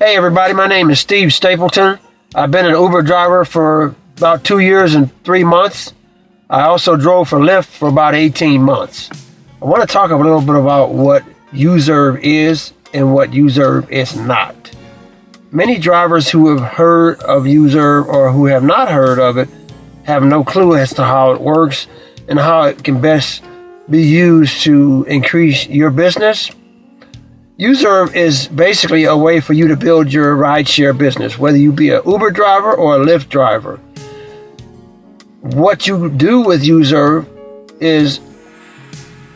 Hey everybody, my name is Steve Stapleton. I've been an Uber driver for about 2 years and 3 months. I also drove for Lyft for about 18 months. I want to talk a little bit about what Uzurv is and what Uzurv is not. Many drivers who have heard of Uzurv or who have not heard of it have no clue as to how it works and how it can best be used to increase your business. Uzurv is basically a way for you to build your rideshare business, whether you be an Uber driver or a Lyft driver. What you do with Uzurv is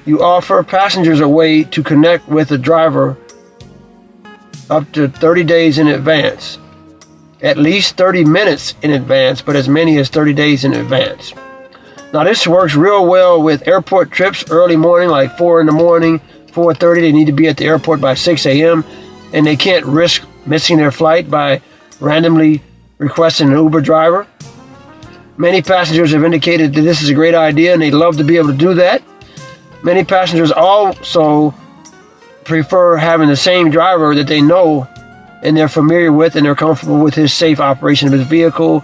you offer passengers a way to connect with the driver up to 30 days in advance, at least 30 minutes in advance, but as many as 30 days in advance. Now this works real well with airport trips early morning, like 4 in the morning, 4:30. They need to be at the airport by 6 a.m. and they can't risk missing their flight by randomly requesting an Uber driver. Many passengers have indicated that this is a great idea and they'd love to be able to do that. Many passengers also prefer having the same driver that they know and they're familiar with and they're comfortable with his safe operation of his vehicle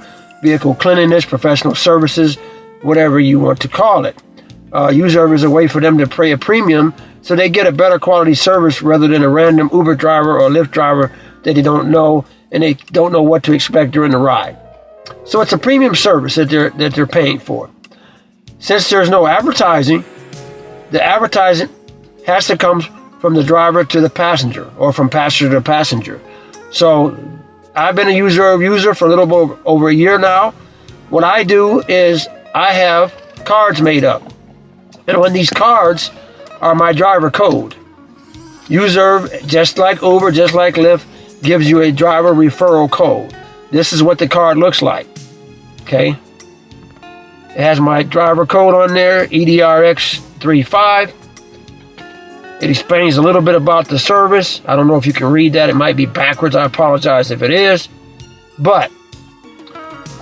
cleanliness, professional services, whatever you want to call it. Uzurv is a way for them to pay a premium so they get a better quality service rather than a random Uber driver or Lyft driver that they don't know and they don't know what to expect during the ride. So it's a premium service that they're paying for. Since there's no advertising, the advertising has to come from the driver to the passenger or from passenger to passenger. So I've been a Uzurv user for a little bit over a year now. What I do is I have cards made up. And on these cards are my driver code. Uzurv, just like Uber, just like Lyft, gives you a driver referral code. This is what the card looks like. Okay? It has my driver code on there, EDRX35. It explains a little bit about the service. I don't know if you can read that. It might be backwards. I apologize if it is. But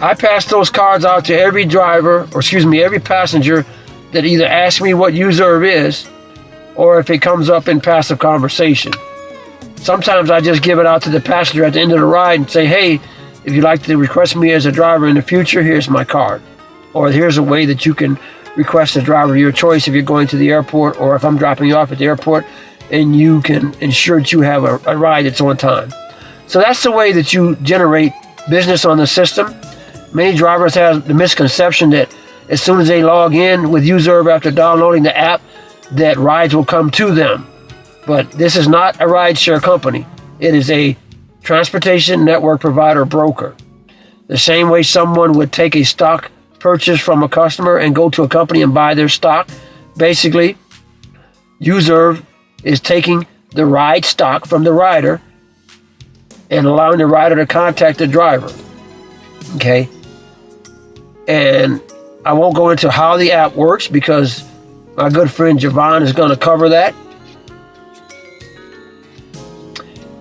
I pass those cards out to every every passenger that either asks me what Uzurv is or if it comes up in passive conversation. Sometimes I just give it out to the passenger at the end of the ride and say, hey, if you'd like to request me as a driver in the future, here's my card. Or here's a way that you can request a driver of your choice if you're going to the airport or if I'm dropping you off at the airport, and you can ensure that you have a ride that's on time. So that's the way that you generate business on the system. Many drivers have the misconception that as soon as they log in with Uzurv after downloading the app, that rides will come to them. But this is not a rideshare company. It is a transportation network provider broker. The same way someone would take a stock purchase from a customer and go to a company and buy their stock, basically, Uzurv is taking the ride stock from the rider and allowing the rider to contact the driver. Okay? And I won't go into how the app works because my good friend Javon is going to cover that.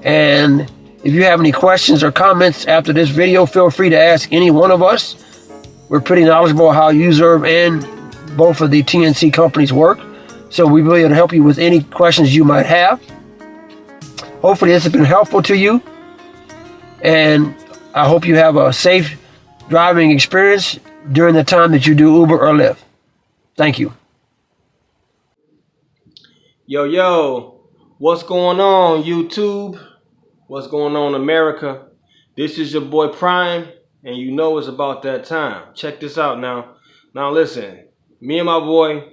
And if you have any questions or comments after this video, feel free to ask any one of us. We're pretty knowledgeable how Uzurv and both of the TNC companies work. So we'll be able to help you with any questions you might have. Hopefully this has been helpful to you. And I hope you have a safe driving experience during the time that you do Uber or Lyft. Thank you. Yo, what's going on, YouTube? What's going on, America? This is your boy Prime, and you know it's about that time. Check this out now. Now listen, me and my boy,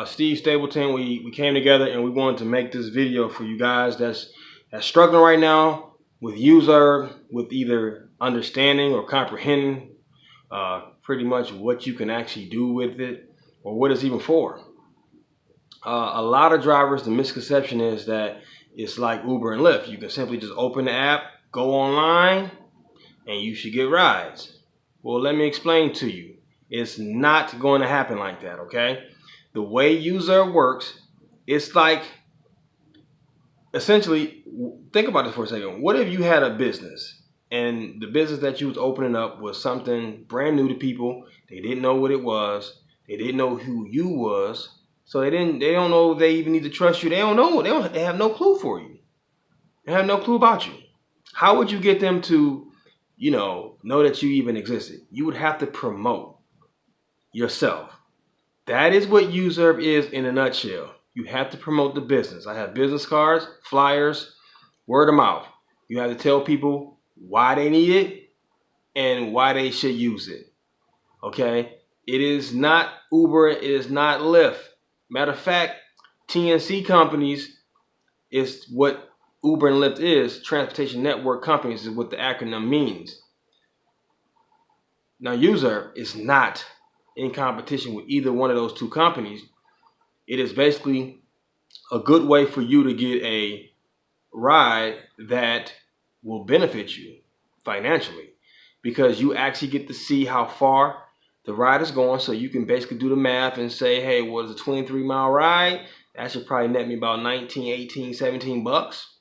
Steve Stapleton, we came together and we wanted to make this video for you guys that's struggling right now with Uzurv, with either understanding or comprehending pretty much what you can actually do with it or what it's even for. A lot of drivers, the misconception is that it's like Uber and Lyft. You can simply just open the app, go online, and you should get rides. Well, let me explain to you. It's not going to happen like that, okay? The way Uzurv works, it's like, essentially, think about this for a second. What if you had a business, and the business that you was opening up was something brand new to people? They didn't know what it was. They didn't know who you was. So they don't know if they even need to trust you. They have no clue for you. They have no clue about you. How would you get them to, know that you even existed? You would have to promote yourself. That is what Uzurv is in a nutshell. You have to promote the business. I have business cards, flyers, word of mouth. You have to tell people why they need it and why they should use it. Okay? It is not Uber. It is not Lyft. Matter of fact, TNC companies is what Uber and Lyft is. Transportation network companies is what the acronym means. Now, Uzurv is not in competition with either one of those two companies. It is basically a good way for you to get a ride that will benefit you financially, because you actually get to see how far the ride is going. So you can basically do the math and say, hey, what is a 23-mile ride? That should probably net me about 19, 18, 17 bucks.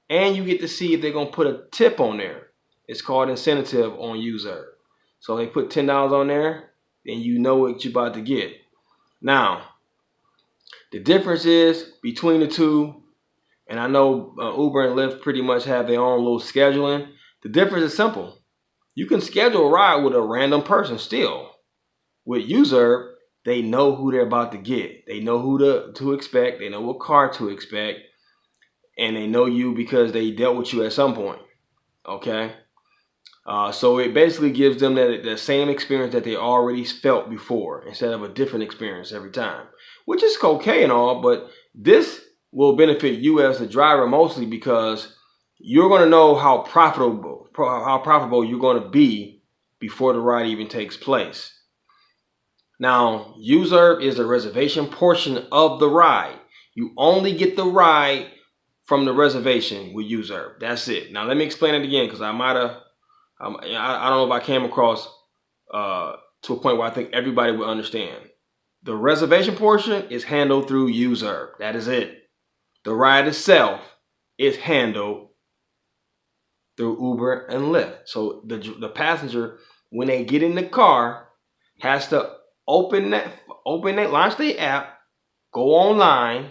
And you get to see if they're going to put a tip on there. It's called incentive on Uzurv. So they put $10 on there, then you know what you're about to get. Now, the difference is between the two, and I know Uber and Lyft pretty much have their own little scheduling. The difference is simple. You can schedule a ride with a random person still. With Uzurv, they know who they're about to get. They know who to expect. They know what car to expect. And they know you because they dealt with you at some point. Okay? So it basically gives them the same experience that they already felt before, instead of a different experience every time, which is okay and all, but this will benefit you as the driver mostly because you're going to know how profitable you're going to be before the ride even takes place. Now, Uzurv is the reservation portion of the ride. You only get the ride from the reservation with Uzurv. That's it. Now, let me explain it again, because I don't know if I came across to a point where I think everybody would understand. The reservation portion is handled through Uzurv. That is it. The ride itself is handled through Uber and Lyft. So the passenger, when they get in the car, has to launch the app, go online,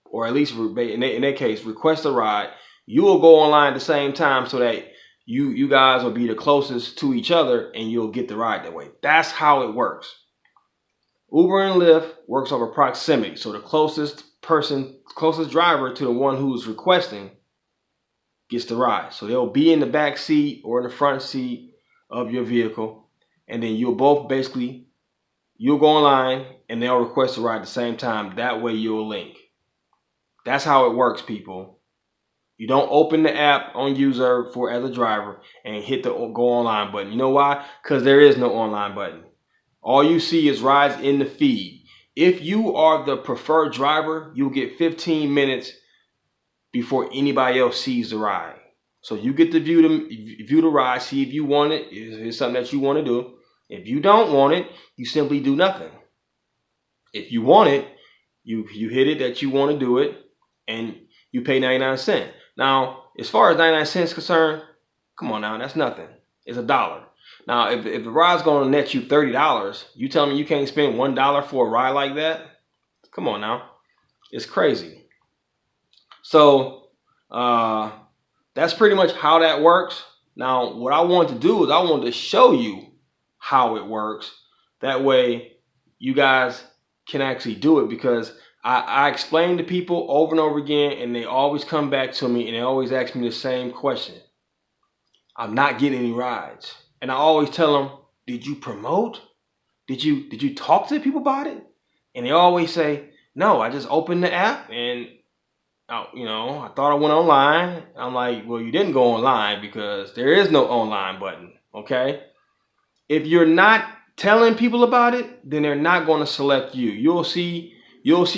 or at least in that case, request a ride. You will go online at the same time so that you guys will be the closest to each other and you'll get the ride that way. That's how it works. Uber and Lyft works over proximity. So the closest driver to the one who's requesting gets the ride. So they'll be in the back seat or in the front seat of your vehicle. And then you'll go online and they'll request a ride at the same time. That way you'll link. That's how it works, people. You don't open the app on Uzurv as a driver and hit the go online button. You know why? Because there is no online button. All you see is rides in the feed. If you are the preferred driver, you'll get 15 minutes before anybody else sees the ride. So you get to view the ride, see if you want it, if it's something that you want to do. If you don't want it, you simply do nothing. If you want it, you hit it that you want to do it, and you pay 99 cents. Now, as far as 99 cents is concerned, come on now, that's nothing. It's $1. Now, if the ride's going to net you $30, you tell me you can't spend $1 for a ride like that? Come on now. It's crazy. So, that's pretty much how that works. Now, what I want to do is I want to show you how it works. That way, you guys can actually do it, because I explain to people over and over again, and they always come back to me and they always ask me the same question. I'm not getting any rides. And I always tell them, did you promote? Did you talk to people about it? And they always say, no, I just opened the app and I thought I went online. I'm like, well, you didn't go online because there is no online button, okay? If you're not telling people about it, then they're not going to select you. You'll see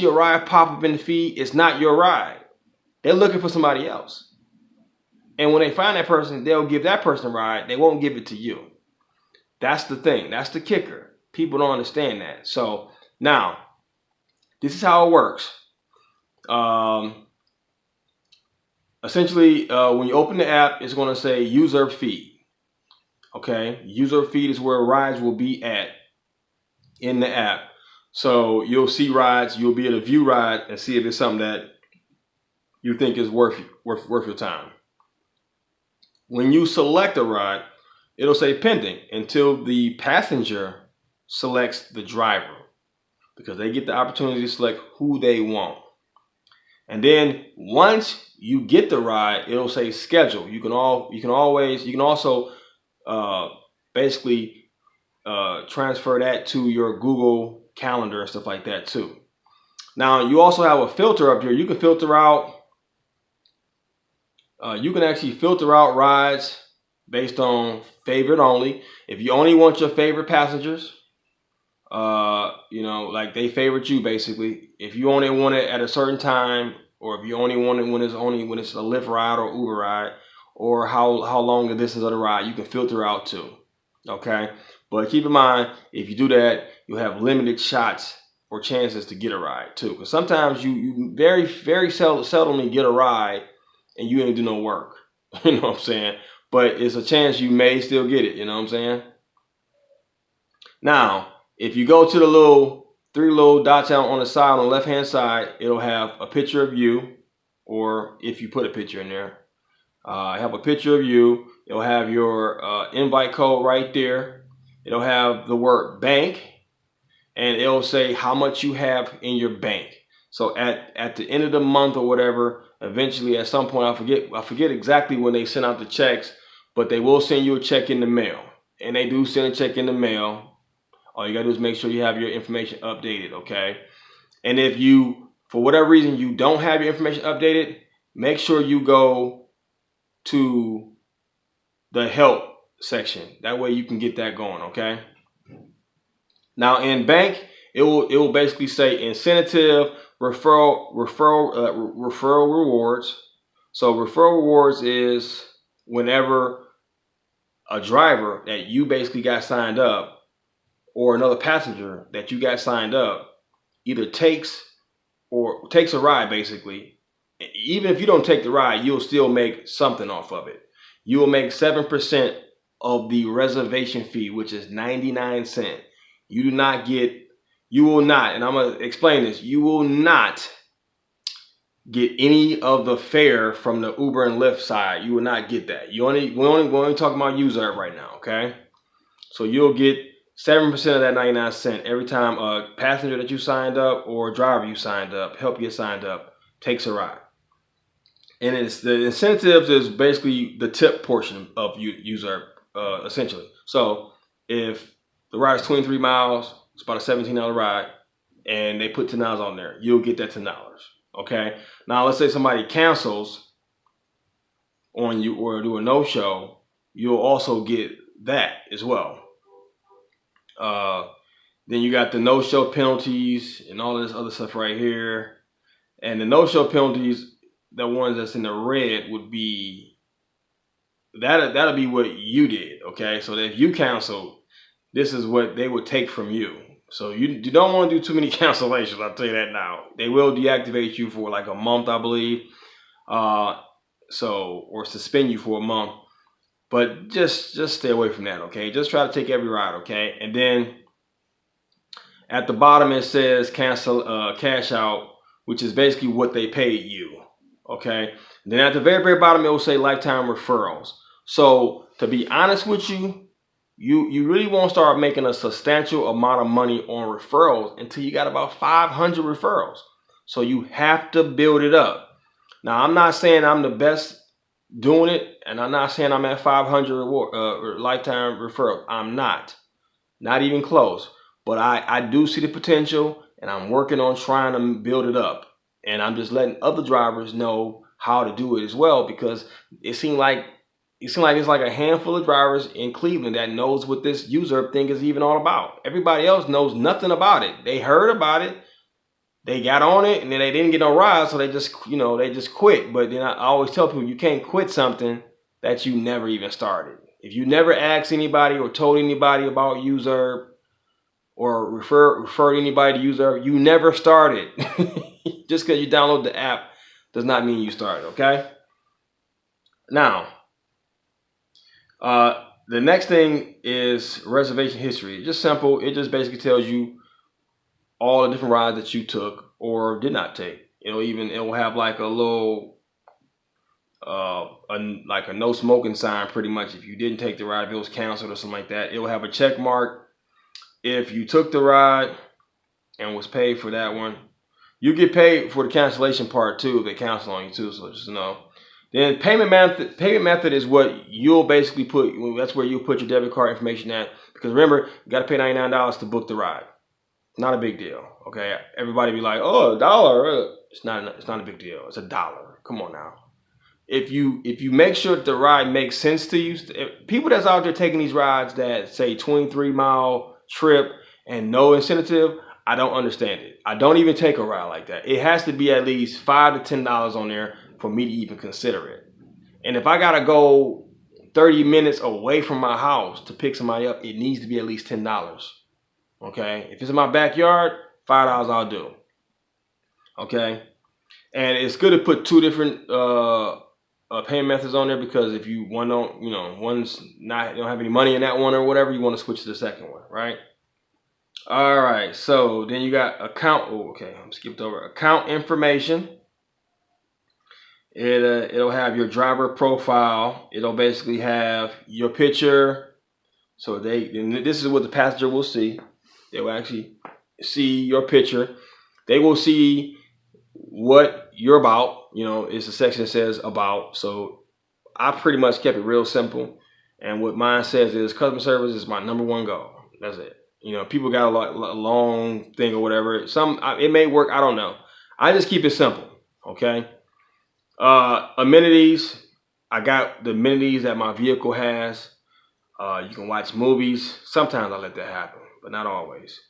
a ride pop up in the feed. It's not your ride. They're looking for somebody else. And when they find that person, they'll give that person a ride. They won't give it to you. That's the thing. That's the kicker. People don't understand that. So now, this is how it works. Essentially, when you open the app, it's going to say Uzurv feed. Okay, Uzurv feed is where rides will be at in the app. So you'll see rides. You'll be able to view rides and see if it's something that you think is worth your time. when you select a ride, it'll say pending until the passenger selects the driver, because they get the opportunity to select who they want. And then once you get the ride, it'll say schedule. You can also basically transfer that to your Google Calendar and stuff like that too. Now you also have a filter up here. You can filter out. You can actually filter out rides based on favorite only. If you only want your favorite passengers, like they favorite you basically. If you only want it at a certain time, or if you only want it when it's a Lyft ride or Uber ride, or how long the distance of the ride, you can filter out too. Okay, but keep in mind, if you do that, you'll have limited shots or chances to get a ride too. Because sometimes you very seldomly get a ride and you ain't do no work. You know what I'm saying? But it's a chance you may still get it. You know what I'm saying? Now, if you go to the three little dots out on the side, on the left hand side, it'll have a picture of you, or if you put a picture in there, have a picture of you. It'll have your invite code right there. It'll have the word bank, and it'll say how much you have in your bank. So at the end of the month or whatever, eventually at some point, I forget exactly when they send out the checks, but they will send you a check in the mail, and they do send a check in the mail. All you gotta do is make sure you have your information updated, okay? And if you, for whatever reason, you don't have your information updated, make sure you go to the help section. That way you can get that going, okay? Now in bank, it will basically say incentive referral rewards. So referral rewards is whenever a driver that you basically got signed up, or another passenger that you got signed up, either takes a ride basically. Even if you don't take the ride, you'll still make something off of it. You will make 7% of the reservation fee, which is 99 cents. You will not, and I'm going to explain this, you will not get any of the fare from the Uber and Lyft side. You will not get that. We're only talking about Uzurv right now, okay? So you'll get 7% of that 99 cents every time a passenger that you signed up or a driver you signed up, help you signed up, takes a ride. And it's the incentives is basically the tip portion of Uzurv, essentially. So if the ride is 23 miles, it's about a $17 ride, and they put $10 on there, you'll get that $10. Okay. Now let's say somebody cancels on you or do a no-show, you'll also get that as well. Then you got the no-show penalties and all this other stuff right here. And the no-show penalties, the ones that's in the red, would be that'll be what you did. Okay, so that if you canceled, this is what they would take from you. So you don't want to do too many cancellations. I'll tell you that now. They will deactivate you for like a month, I believe. Or suspend you for a month. But just stay away from that, okay? Just try to take every ride, okay? And then at the bottom it says cancel cash out, which is basically what they paid you, okay? And then at the very, very bottom it will say lifetime referrals. So to be honest with you, you really won't start making a substantial amount of money on referrals until you got about 500 referrals. So you have to build it up. Now, I'm not saying I'm the best doing it, and I'm not saying I'm at 500 lifetime referrals. I'm not even close. But I do see the potential, and I'm working on trying to build it up. And I'm just letting other drivers know how to do it as well, because it seems like it's like a handful of drivers in Cleveland that knows what this Uzurv thing is even all about. Everybody else knows nothing about it. They heard about it, they got on it, and then they didn't get no rides, so they just quit. But then I always tell people, you can't quit something that you never even started. If you never asked anybody or told anybody about Uzurv or referred anybody to Uzurv, you never started. Just because you download the app does not mean you started, okay? Now, the next thing is reservation history. It's just simple. It just basically tells you all the different rides that you took or did not take. It will have like a little like a no smoking sign pretty much. If you didn't take the ride, if it was canceled or something like that, it will have a check mark. If you took the ride and was paid for that one, you get paid for the cancellation part too if they cancel on you too, so just know. Then payment method is what you'll basically put, that's where you'll put your debit card information at, because remember, you got to pay $99 to book the ride. Not a big deal, okay? Everybody be like, oh, $1. It's not a big deal. It's $1. Come on now. If you make sure that the ride makes sense to you, people that's out there taking these rides that say 23-mile trip and no incentive, I don't understand it. I don't even take a ride like that. It has to be at least $5 to $10 on there for me to even consider it. And if I gotta go 30 minutes away from my house to pick somebody up, it needs to be at least $10. Okay? If it's in my backyard, $5 I'll do. Okay? And it's good to put two different payment methods on there, because if you one's not, you don't have any money in that one or whatever, you want to switch to the second one, right? All right, so then you got account. Oh, okay, I'm skipped over account information. It'll have your driver profile. It'll basically have your picture. So and this is what the passenger will see. They will actually see your picture. They will see what you're about. It's a section that says about. So I pretty much kept it real simple. And what mine says is customer service is my #1 goal. That's it. People got a long thing or whatever. It may work. I don't know. I just keep it simple. Okay. Amenities. I got the amenities that my vehicle has. You can watch movies. Sometimes I let that happen, but not always.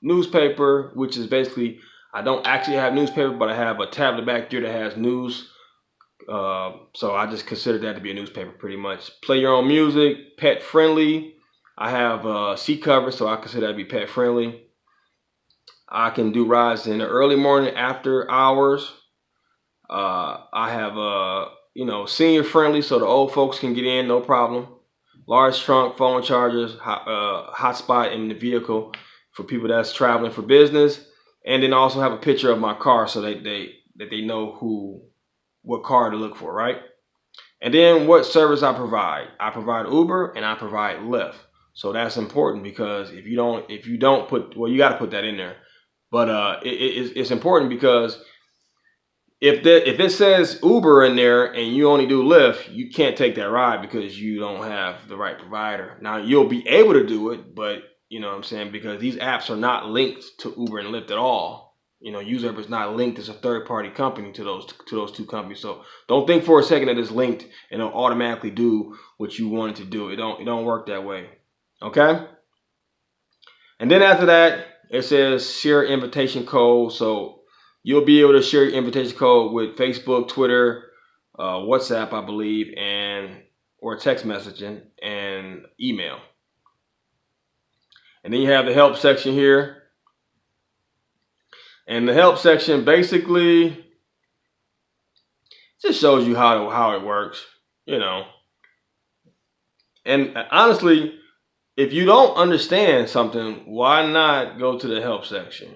Newspaper, which is basically, I don't actually have newspaper, but I have a tablet back there that has news. So I just consider that to be a newspaper pretty much. Play your own music, pet friendly. I have seat cover, so I consider that to be pet friendly. I can do rides in the early morning, after hours. I have senior friendly, so the old folks can get in, no problem. Large trunk, phone chargers, hotspot in the vehicle for people that's traveling for business, and then also have a picture of my car so that they know what car to look for, right? And then what service I provide. I provide Uber and I provide Lyft. So that's important, because if you don't put, well, you got to put that in there. But it's important, because if it says Uber in there and you only do Lyft, you can't take that ride because you don't have the right provider. Now you'll be able to do it, but you know what I'm saying, because these apps are not linked to Uber and Lyft at all. Uzurv is not linked as a third-party company to those two companies. So don't think for a second that it's linked and it'll automatically do what you want it to do. It don't work that way. Okay? And then after that, it says share invitation code. So you'll be able to share your invitation code with Facebook, Twitter, WhatsApp, I believe, or text messaging and email. And then you have the help section here. And the help section basically just shows you how it works, And honestly, if you don't understand something, why not go to the help section?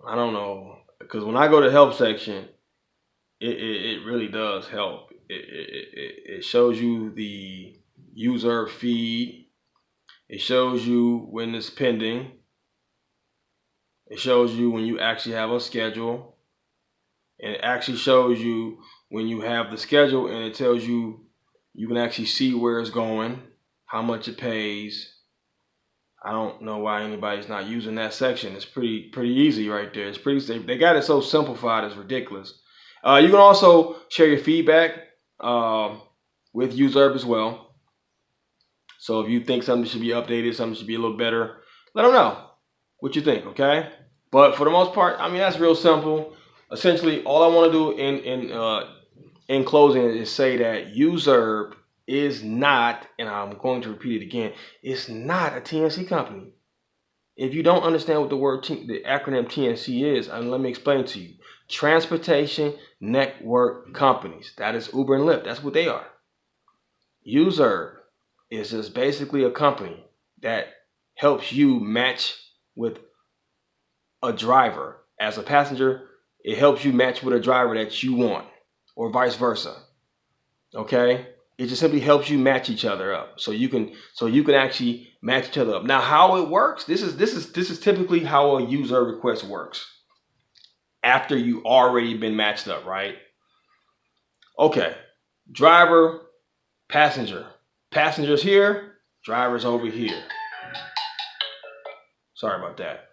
I don't know. Because when I go to the help section, it really does help. It shows you the user feed. It shows you when it's pending. It shows you when you actually have a schedule. And it actually shows you when you have the schedule, and it tells you can actually see where it's going, how much it pays. I don't know why anybody's not using that section. It's pretty easy right there. It's pretty. They got it so simplified, it's ridiculous. You can also share your feedback with Uzurv as well. So if you think something should be updated, something should be a little better, let them know what you think. Okay. But for the most part, that's real simple. Essentially, all I want to do in closing is say that Uzurv is not, and I'm going to repeat it again, it's not a TNC company. If you don't understand what the acronym TNC is, let me explain to you. Transportation Network Companies. That is Uber and Lyft. That's what they are. Uzurv is just basically a company that helps you match with a driver. As a passenger, it helps you match with a driver that you want. or vice versa. Okay, it just simply helps you match each other up, so you can actually match each other up. Now, how it works? This is typically how a user request works. After you already been matched up, right? Okay, driver, passenger, passengers here, drivers over here. Sorry about that.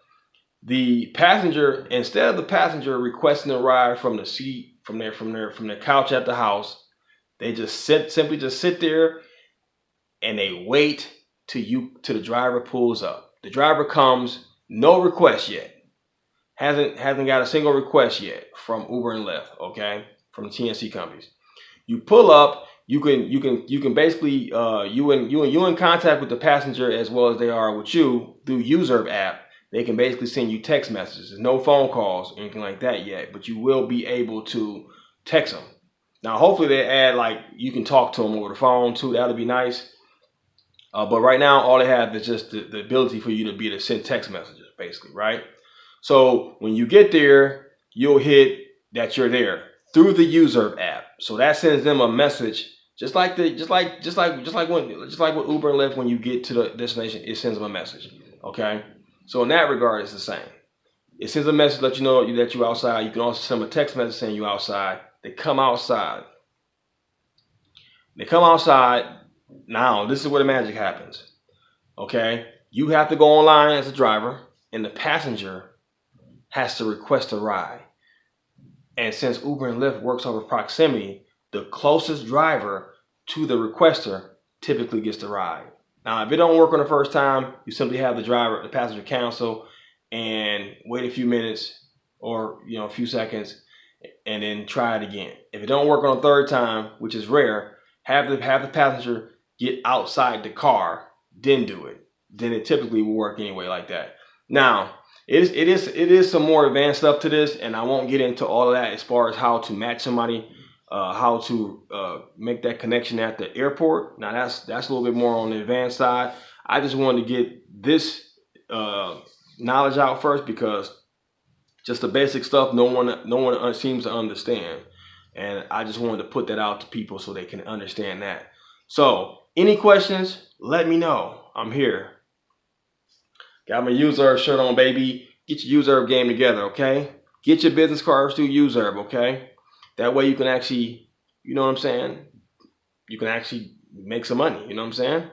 The passenger, instead of the passenger requesting a ride from the seat, from their couch at the house, they just simply sit there and they wait till the driver pulls up. The driver comes, no request yet. Hasn't got a single request yet from Uber and Lyft, okay? From the TNC companies. You pull up, you can basically you in contact with the passenger as well as they are with you through Uzurv app. They can basically send you text messages. There's no phone calls or anything like that yet, but you will be able to text them. Now, hopefully they add, like, you can talk to them over the phone too. That'll be nice. But right now, all they have is just the ability for you to be able to send text messages, basically, right? So when you get there, you'll hit that you're there through the Uzurv app. So that sends them a message, just like what Uber and Lyft. When you get to the destination, it sends them a message. Okay. So in that regard, it's the same. It sends a message, let you know that you're outside. You can also send them a text message saying you're outside. They come outside. Now, this is where the magic happens. Okay? You have to go online as a driver, and the passenger has to request a ride. And since Uber and Lyft works over proximity, the closest driver to the requester typically gets the ride. Now, if it don't work on the first time, you simply have the passenger cancel and wait a few minutes or a few seconds and then try it again. If it don't work on the third time, which is rare, have the passenger get outside the car, then do it. Then it typically will work anyway like that. Now, it is some more advanced stuff to this, and I won't get into all of that as far as how to match somebody, how to make that connection at the airport. Now that's a little bit more on the advanced side. I just wanted to get this knowledge out first, because just the basic stuff no one seems to understand, and I just wanted to put that out to people so they can understand that. So any questions, let me know. I'm here. Got my Uzurv shirt on, baby. Get your Uzurv game together, okay? Get your business cards through Uzurv, okay? That way you can actually, you know what I'm saying? You can actually make some money, you know what I'm saying?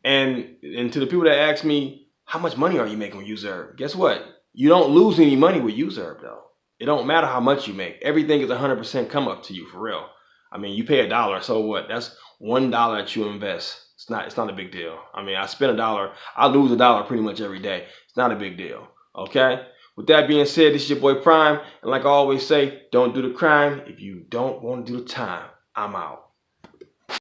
And to the people that ask me, how much money are you making with Uzurv? Guess what? You don't lose any money with Uzurv, though. It don't matter how much you make. Everything is 100% come up to you, for real. I mean, you pay $1, so what? That's $1 that you invest. It's not a big deal. I mean, I spend $1, I lose $1 pretty much every day. It's not a big deal. Okay? With that being said, this is your boy Prime, and like I always say, don't do the crime if you don't want to do the time. I'm out.